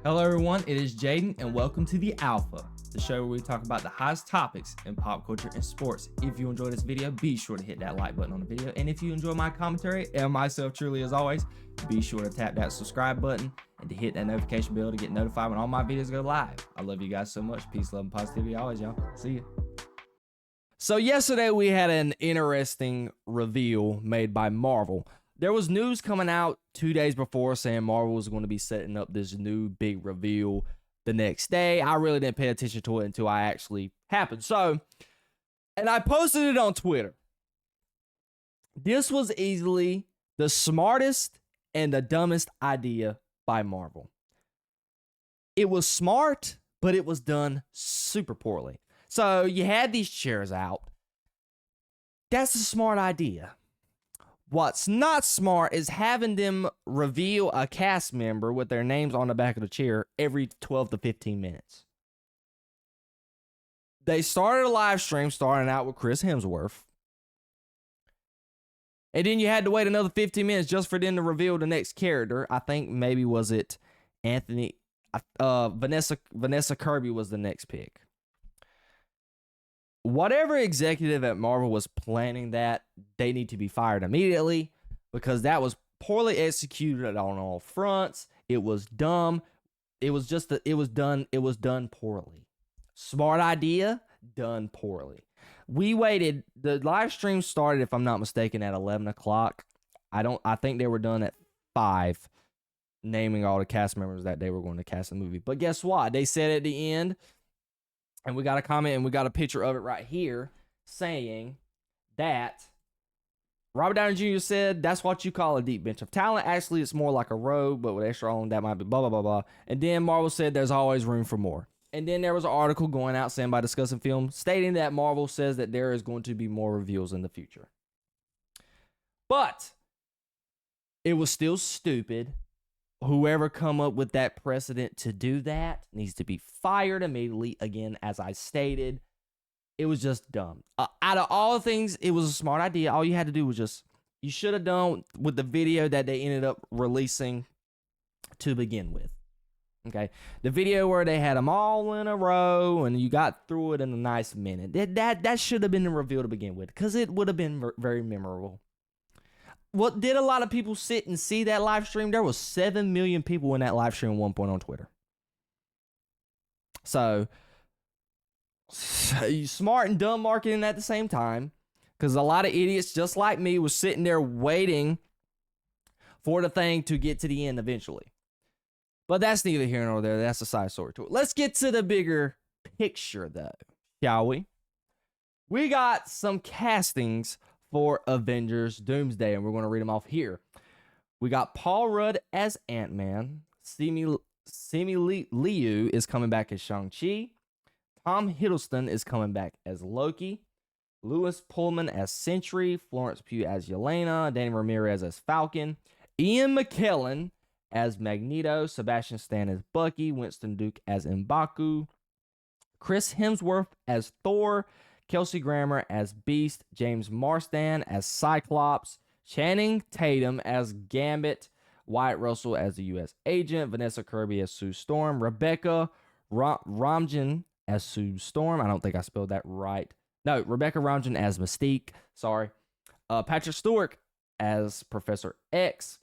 Hello everyone, it is Jayden and welcome to The Alpha, the show where we talk about the hottest topics in pop culture and sports. If you enjoyed this video, be sure to hit that like button on the video, and if you enjoy my commentary and myself truly as always, be sure to tap that subscribe button and to hit that notification bell to get notified when all my videos go live. I love you guys so much. Peace, love, and positivity always, y'all. See ya. So yesterday we had an interesting reveal made by Marvel. There was news coming out 2 days before saying Marvel was going to be setting up this new big reveal the next day. I really didn't pay attention to it until it actually happened. And I posted it on Twitter. This was easily the smartest and the dumbest idea by Marvel. It was smart, but it was done super poorly. So you had these chairs out. That's a smart idea. What's not smart is having them reveal a cast member with their names on the back of the chair every 12 to 15 minutes. They started a live stream starting out with Chris Hemsworth. And then you had to wait another 15 minutes just for them to reveal the next character. I think maybe was it Vanessa Kirby was the next pick. Whatever executive at Marvel was planning that, they need to be fired immediately because that was poorly executed on all fronts. It was dumb. It was done poorly. Smart idea, done poorly. We waited. The live stream started, if I'm not mistaken, at 11 o'clock. I think they were done at 5, naming all the cast members that they were going to cast in the movie. But guess what? They said at the end, and we got a comment and we got a picture of it right here saying that Robert Downey Jr. said that's what you call a deep bench of talent. Actually, it's more like a row, but with extra on that might be blah, blah, blah, blah. And then Marvel said there's always room for more. And then there was an article going out saying by Discussing Film stating that Marvel says that there is going to be more reveals in the future. But it was still stupid. Whoever come up with that precedent to do that needs to be fired immediately. Again, as I stated, it was just dumb. Out of all the things, it was a smart idea. All you had to do was you should have done with the video that they ended up releasing to begin with. Okay, the video where they had them all in a row and you got through it in a nice minute. That should have been the reveal to begin with because it would have been very memorable. What did a lot of people sit and see that live stream? There was 7 million people in that live stream at one point on Twitter. So smart and dumb marketing at the same time, because a lot of idiots just like me was sitting there waiting for the thing to get to the end eventually. But that's neither here nor there. That's a side story to it. Let's get to the bigger picture, though, shall we? We got some castings for Avengers Doomsday, and we're going to read them off here. We got Paul Rudd as Ant-Man. Simu Liu is coming back as Shang-Chi. Tom Hiddleston is coming back as Loki. Louis Pullman as Sentry. Florence Pugh as Yelena. Danny Ramirez as Falcon. Ian McKellen as Magneto. Sebastian Stan as Bucky. Winston Duke as M'Baku. Chris Hemsworth as Thor. Kelsey Grammer as Beast, James Marsden as Cyclops, Channing Tatum as Gambit, Wyatt Russell as the U.S. Agent, Vanessa Kirby as Sue Storm, Rebecca Ramjan as Sue Storm. I don't think I spelled that right. No, Rebecca Ramjan as Mystique. Sorry. Patrick Stewart as Professor X.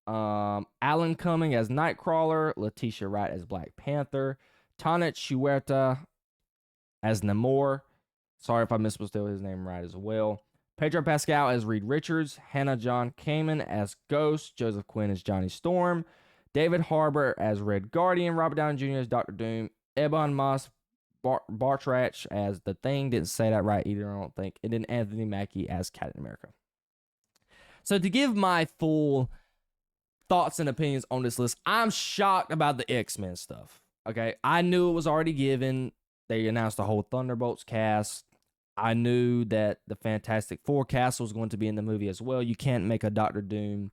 Alan Cumming as Nightcrawler. Letitia Wright as Black Panther. Tana Chihuerta as Namor. Sorry if I misspelled his name right as well. Pedro Pascal as Reed Richards. Hannah John Kamen as Ghost. Joseph Quinn as Johnny Storm. David Harbour as Red Guardian. Robert Downey Jr. as Dr. Doom. Ebon Moss-Bachrach as The Thing. Didn't say that right either, I don't think. And then Anthony Mackie as Captain America. So to give my full thoughts and opinions on this list, I'm shocked about the X-Men stuff. Okay, I knew it was already given. They announced the whole Thunderbolts cast. I knew that the Fantastic Four cast was going to be in the movie as well. You can't make a Doctor Doom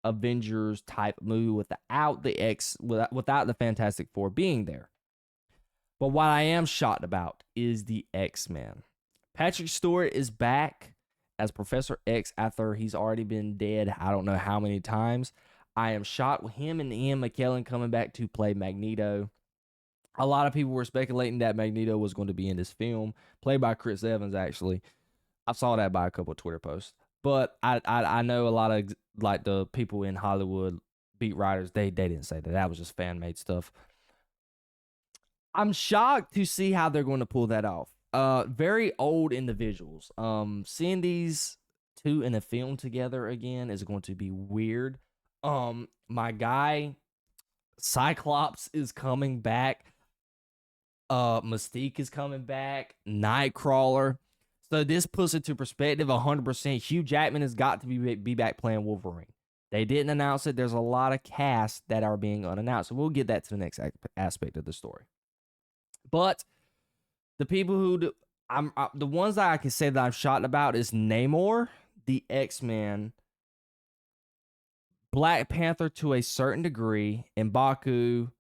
Avengers type movie without the Fantastic Four being there. But what I am shocked about is the X-Men. Patrick Stewart is back as Professor X after he's already been dead I don't know how many times. I am shocked with him and Ian McKellen coming back to play Magneto. A lot of people were speculating that Magneto was going to be in this film, played by Chris Evans, actually. I saw that by a couple of Twitter posts. But I know a lot of like the people in Hollywood, beat writers, they didn't say that. That was just fan-made stuff. I'm shocked to see how they're going to pull that off. Very old individuals. Seeing these two in a film together again is going to be weird. My guy Cyclops is coming back. Mystique is coming back. Nightcrawler. So this puts it to perspective 100%. Hugh Jackman has got to be back playing Wolverine. They didn't announce it. There's a lot of casts that are being unannounced. So we'll get that to the next aspect of the story. But the people who the ones that I can say that I'm shocked about is Namor, the X-Men, Black Panther to a certain degree, and M'Baku,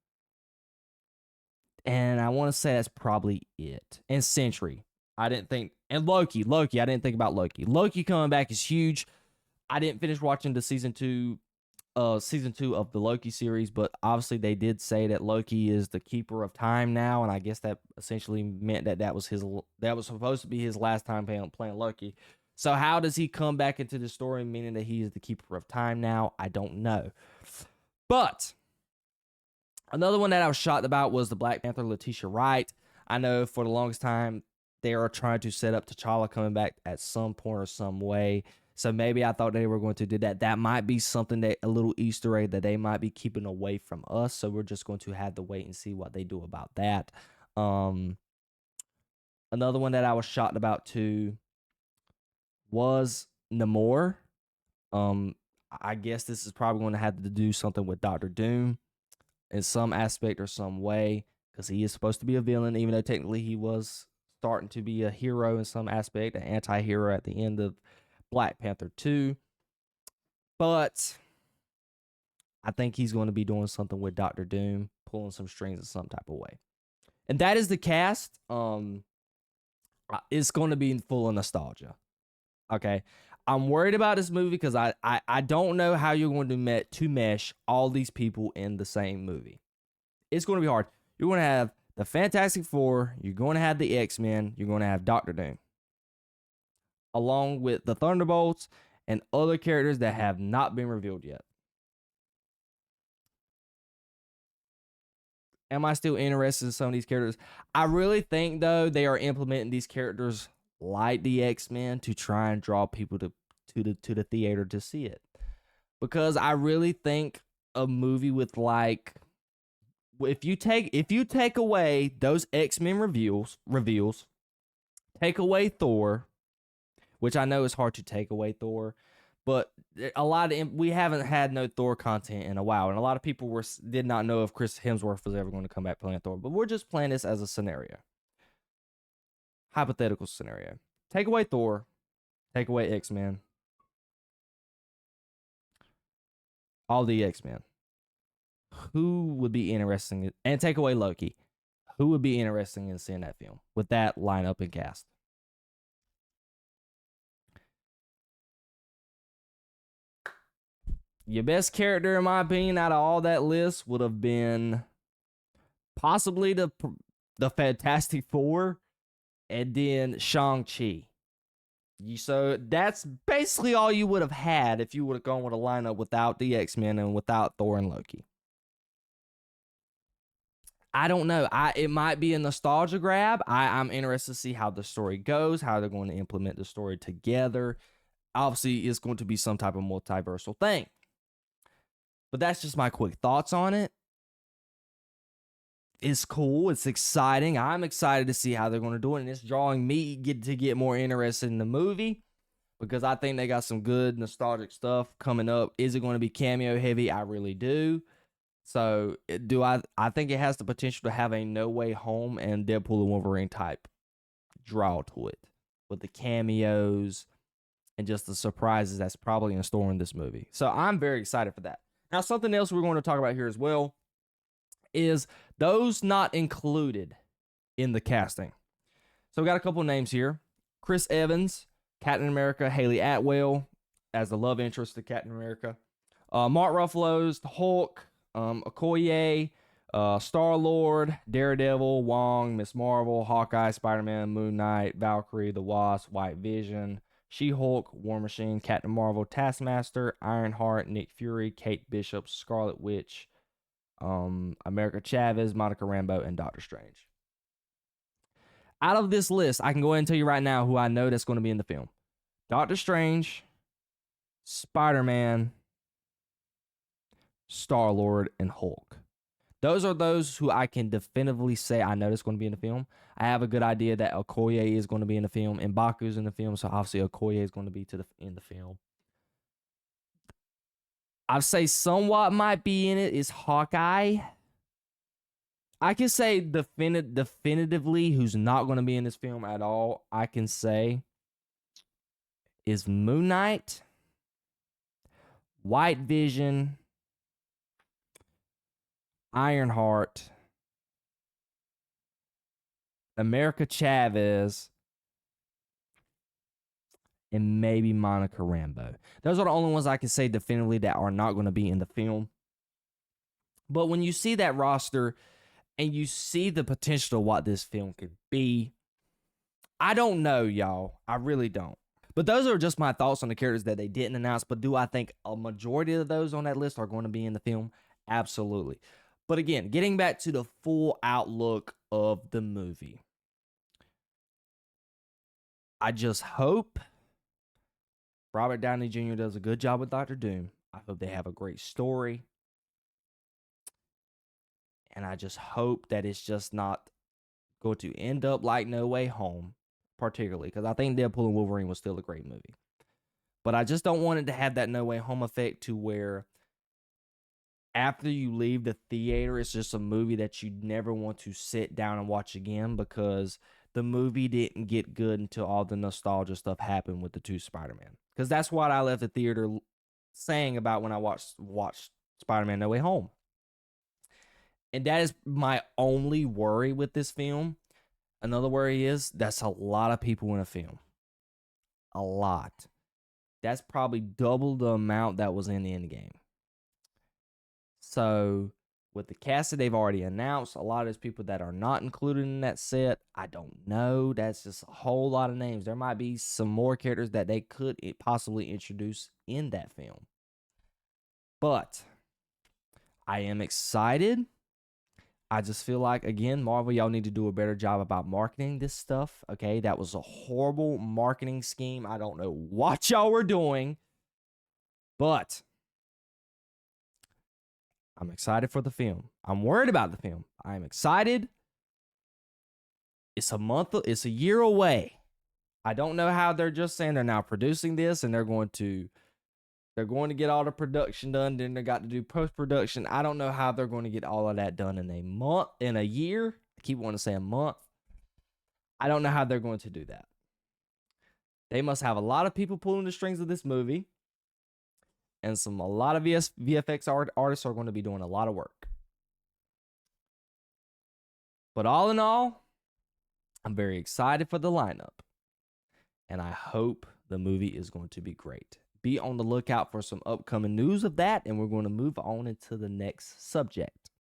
and I want to say that's probably it. And Sentry. I didn't think, and Loki, I didn't think about Loki. Loki coming back is huge. I didn't finish watching the season two of the Loki series, but obviously they did say that Loki is the keeper of time now, and I guess that essentially meant that was supposed to be his last time playing Loki. So how does he come back into the story, meaning that he is the keeper of time now? I don't know. But another one that I was shocked about was the Black Panther, Letitia Wright. I know for the longest time they are trying to set up T'Challa coming back at some point or some way. So maybe I thought they were going to do that. That might be something a little Easter egg that they might be keeping away from us. So we're just going to have to wait and see what they do about that. Another one that I was shocked about too was Namor. I guess this is probably going to have to do something with Doctor Doom in some aspect or some way, because he is supposed to be a villain, even though technically he was starting to be a hero in some aspect, an anti-hero at the end of Black Panther 2. But I think he's going to be doing something with Doctor Doom, pulling some strings in some type of way. And that is the cast. It's going to be full of nostalgia. Okay. I'm worried about this movie because I don't know how you're going to mesh all these people in the same movie. It's going to be hard. You're going to have the Fantastic Four. You're going to have the X-Men. You're going to have Doctor Doom, along with the Thunderbolts and other characters that have not been revealed yet. Am I still interested in some of these characters? I really think, though, they are implementing these characters like the X-Men to try and draw people to the theater to see it. Because I really think a movie with, like, if you take away those X-Men reveals, take away Thor, which I know is hard to take away Thor, but we haven't had no Thor content in a while, and a lot of people did not know if Chris Hemsworth was ever going to come back playing Thor. But we're just playing this as a scenario, hypothetical scenario. Take away Thor, take away X-Men, all the X-Men. Who would be interesting? And take away Loki. Who would be interesting in seeing that film with that lineup and cast? Your best character, in my opinion, out of all that list would have been possibly the Fantastic Four and then Shang-Chi. So that's basically all you would have had if you would have gone with a lineup without the X-Men and without Thor and Loki. I don't know. It might be a nostalgia grab. I'm interested to see how the story goes, how they're going to implement the story together. Obviously, it's going to be some type of multiversal thing. But that's just my quick thoughts on it. It's cool. It's exciting. I'm excited to see how they're going to do it. And it's drawing me to get more interested in the movie, because I think they got some good nostalgic stuff coming up. Is it going to be cameo heavy? I really do. So I think it has the potential to have a No Way Home and Deadpool and Wolverine type draw to it, with the cameos and just the surprises that's probably in store in this movie. So I'm very excited for that. Now, something else we're going to talk about here as well is those not included in the casting. So we got a couple names here. Chris Evans, Captain America, Haley Atwell as the love interest to Captain America. Mark Ruffalo's the Hulk, Okoye, Star-Lord, Daredevil, Wong, Miss Marvel, Hawkeye, Spider-Man, Moon Knight, Valkyrie, the Wasp, White Vision, She-Hulk, War Machine, Captain Marvel, Taskmaster, Ironheart, Nick Fury, Kate Bishop, Scarlet Witch, America Chavez, Monica Rambeau, and Doctor Strange. Out of this list, I can go ahead and tell you right now who I know that's going to be in the film. Doctor Strange, Spider-Man, Star-Lord, and Hulk. Those are those who I can definitively say I know that's going to be in the film. I have a good idea that Okoye is going to be in the film, and M'Baku's in the film, so obviously Okoye is going to be in the film. I'd say somewhat might be in it is Hawkeye. I can say definitively who's not going to be in this film at all, I can say, is Moon Knight, White Vision, Ironheart, America Chavez, and maybe Monica Rambeau. Those are the only ones I can say definitively that are not going to be in the film. But when you see that roster and you see the potential of what this film could be, I don't know, y'all. I really don't. But those are just my thoughts on the characters that they didn't announce. But do I think a majority of those on that list are going to be in the film? Absolutely. But again, getting back to the full outlook of the movie, I just hope Robert Downey Jr. does a good job with Dr. Doom. I hope they have a great story. And I just hope that it's just not going to end up like No Way Home, particularly, because I think Deadpool and Wolverine was still a great movie. But I just don't want it to have that No Way Home effect to where after you leave the theater, it's just a movie that you never want to sit down and watch again because the movie didn't get good until all the nostalgia stuff happened with the two Spider-Man. Because that's what I left the theater saying about when I watched Spider-Man No Way Home. And that is my only worry with this film. Another worry is that's a lot of people in a film. A lot. That's probably double the amount that was in Endgame. So, with the cast that they've already announced, a lot of those people that are not included in that set, I don't know. That's just a whole lot of names. There might be some more characters that they could possibly introduce in that film. But, I am excited. I just feel like, again, Marvel, y'all need to do a better job about marketing this stuff, okay? That was a horrible marketing scheme. I don't know what y'all were doing, but I'm excited for the film. I'm worried about the film. I'm excited. It's a year away. I don't know how they're just saying they're now producing this and they're going to get all the production done, then they got to do post-production. I don't know how they're going to get all of that done in a year. I keep wanting to say a month. I don't know how they're going to do that. They must have a lot of people pulling the strings of this movie. And a lot of VFX artists are going to be doing a lot of work. But all in all, I'm very excited for the lineup. And I hope the movie is going to be great. Be on the lookout for some upcoming news of that, and we're going to move on into the next subject.